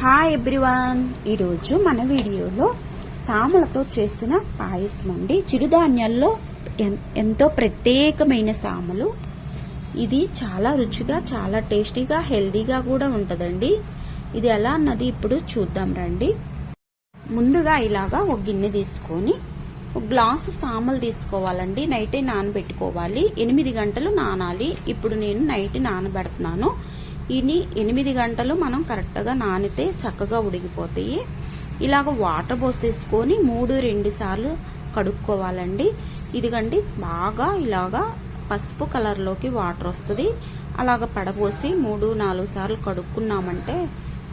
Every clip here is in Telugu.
హాయ్ ఎవ్రీవన్, ఈరోజు మన వీడియోలో సామలతో చేసిన పాయసం అండి. చిరుధాన్యాల్లో ఎంతో ప్రత్యేకమైన సామలు. ఇది చాలా రుచిగా, చాలా టేస్టీగా, హెల్దీగా కూడా ఉంటుందండి. ఇది ఎలా అన్నది ఇప్పుడు చూద్దాం రండి. ముందుగా ఇలాగా ఒక గిన్నె తీసుకొని ఒక గ్లాసు సామలు తీసుకోవాలండి. నైటే నానబెట్టుకోవాలి. 8 గంటలు నానాలి. ఇప్పుడు నేను నైట్ నానబెడుతున్నాను. ఇని 8 గంటలు మనం కరెక్ట్గా నానితే చక్కగా ఉడికిపోతాయి. ఇలాగ వాటర్ పోసేసుకొని 2 సార్లు కడుక్కోవాలండి. ఇదిగండి బాగా ఇలాగా పసుపు కలర్లోకి వాటర్ వస్తుంది. అలాగ పడబోసి 3-4 సార్లు కడుక్కున్నామంటే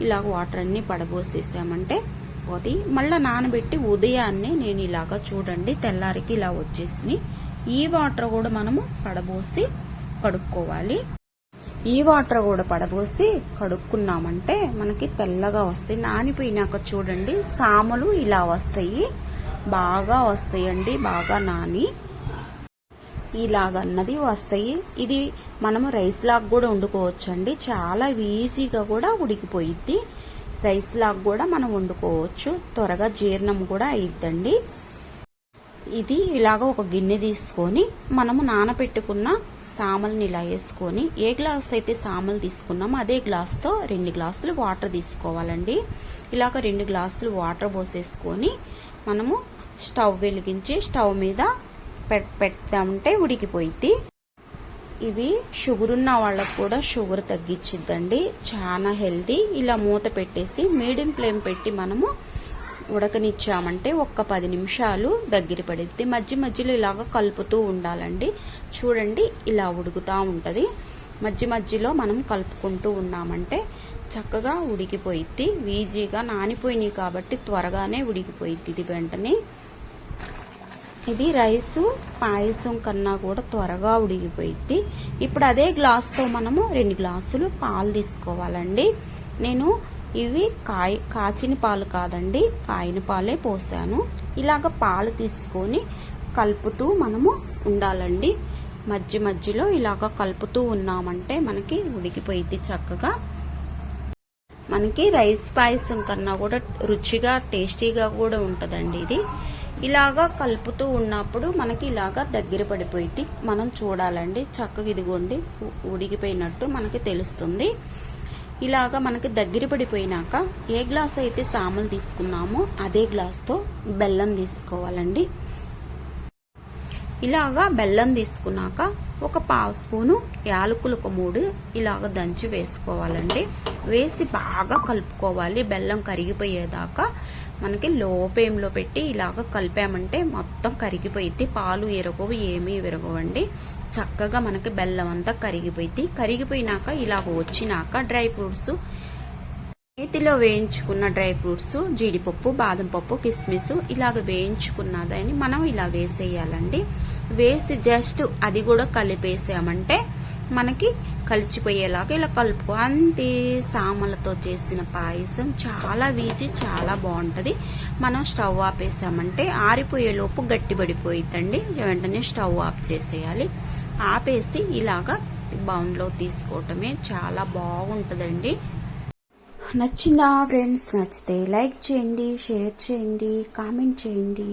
ఇలాగ వాటర్ అన్ని పడబోసేసామంటే పోతే మళ్ళీ నానబెట్టి ఉదయాన్నే నేను ఇలాగ చూడండి తెల్లారికి ఇలా వచ్చేసి ఈ వాటర్ కూడా మనము పడబోసి కడుక్కోవాలి. ఈ వాటర్ కూడా పడబోసి కడుక్కున్నామంటే మనకి తెల్లగా వస్తాయి. నానిపోయినాక చూడండి సామలు ఇలా వస్తాయి, బాగా వస్తాయండి. బాగా నాని ఇలాగన్నది వస్తాయి. ఇది మనము రైస్ లాగా కూడా వండుకోవచ్చండి. చాలా ఈజీగా కూడా ఉడికిపోయిద్ది. రైస్ లాగా కూడా మనం వండుకోవచ్చు. త్వరగా జీర్ణం కూడా అయిద్దండి. ఇది ఇలాగ ఒక గిన్నె తీసుకొని మనము నానబెట్టుకున్న సామల్ని ఇలా వేసుకొని ఏ గ్లాస్ అయితే సామలు తీసుకున్నామో అదే గ్లాస్తో 2 గ్లాసులు వాటర్ తీసుకోవాలండి. ఇలాగ 2 గ్లాసులు వాటర్ పోసేసుకొని మనము స్టవ్ వెలిగించి స్టవ్ మీద పెడతామంటే ఉడికిపోయిద్ది. ఇవి షుగర్ ఉన్న వాళ్ళకు కూడా షుగర్ తగ్గించిద్దండి. చాలా హెల్తీ. ఇలా మూత పెట్టేసి మీడియం ఫ్లేమ్ పెట్టి మనము ఉడకనిచ్చామంటే ఒక్క 10 నిమిషాలు దగ్గర పడిద్ది. మధ్యలో ఇలాగ కలుపుతూ ఉండాలండి. చూడండి ఇలా ఉడుకుతూ ఉంటుంది. మధ్యలో మనం కలుపుకుంటూ ఉన్నామంటే చక్కగా ఉడికిపోయిద్ది. ఈజీగా నానిపోయినాయి కాబట్టి త్వరగానే ఉడికిపోయిద్ది. ఇది వెంటనే ఇది రైసు పాయసం కన్నా కూడా త్వరగా ఉడికిపోయిద్ది. ఇప్పుడు అదే గ్లాస్తో మనము 2 గ్లాసులు పాలు తీసుకోవాలండి. నేను ఇవి కాచిన పాలు కాదండి, కాయిన పాలే పోసాను. ఇలాగ పాలు తీసుకొని కలుపుతూ మనము ఉండాలండి. మధ్యలో ఇలాగ కలుపుతూ ఉన్నామంటే మనకి ఉడికిపోయిద్ది చక్కగా. మనకి రైస్ పాయసం కన్నా కూడా రుచిగా, టేస్టీగా కూడా ఉంటుందండి ఇది. ఇలాగా కలుపుతూ ఉన్నప్పుడు మనకి ఇలాగా దగ్గర పడిపోయిద్ది. మనం చూడాలండి చక్కగా. ఇదిగోండి ఉడికిపోయినట్టు మనకి తెలుస్తుంది. ఇలాగా మనకి దగ్గర పడిపోయినాక ఏ గ్లాస్ అయితే సామలు తీసుకున్నామో అదే గ్లాస్తో బెల్లం తీసుకోవాలండి. ఇలాగా బెల్లం తీసుకున్నాక ఒక 1/2 స్పూను యాలకులు, ఒక 3 ఇలాగ దంచి వేసుకోవాలండి. వేసి బాగా కలుపుకోవాలి. బెల్లం కరిగిపోయేదాకా మనకి లో ఫ్లేమ్లో పెట్టి ఇలాగ కలిపామంటే మొత్తం కరిగిపోయిద్ది. పాలు ఎరగవు, ఏమీ విరగవండి. చక్కగా మనకి బెల్లం అంతా కరిగిపోయింది. కరిగిపోయినాక ఇలాగ వచ్చినాక డ్రై ఫ్రూట్స్, నేతిలో వేయించుకున్న డ్రై ఫ్రూట్స్, జీడిపప్పు, బాదం పప్పు, కిస్మిస్ ఇలాగ వేయించుకున్నదని మనం ఇలా వేసేయాలండి. వేసి జస్ట్ అది కూడా కలిపేసామంటే మనకి కలిసిపోయేలాగా ఇలా కలుపు. అంతే, సామలతో చేసిన పాయసం చాలా ఈజీ, చాలా బాగుంటుంది. మనం స్టవ్ ఆపేసామంటే ఆరిపోయేలోపు గట్టిపడిపోయిద్దండి. వెంటనే స్టవ్ ఆఫ్ చేసేయాలి. ఆపేసి ఇలాగా బౌన్లో తీసుకోవటమే చాలా బాగుంటుందండి. నచ్చిందా ఫ్రెండ్స్? నచ్చితే లైక్ చేయండి, షేర్ చేయండి, కామెంట్ చేయండి.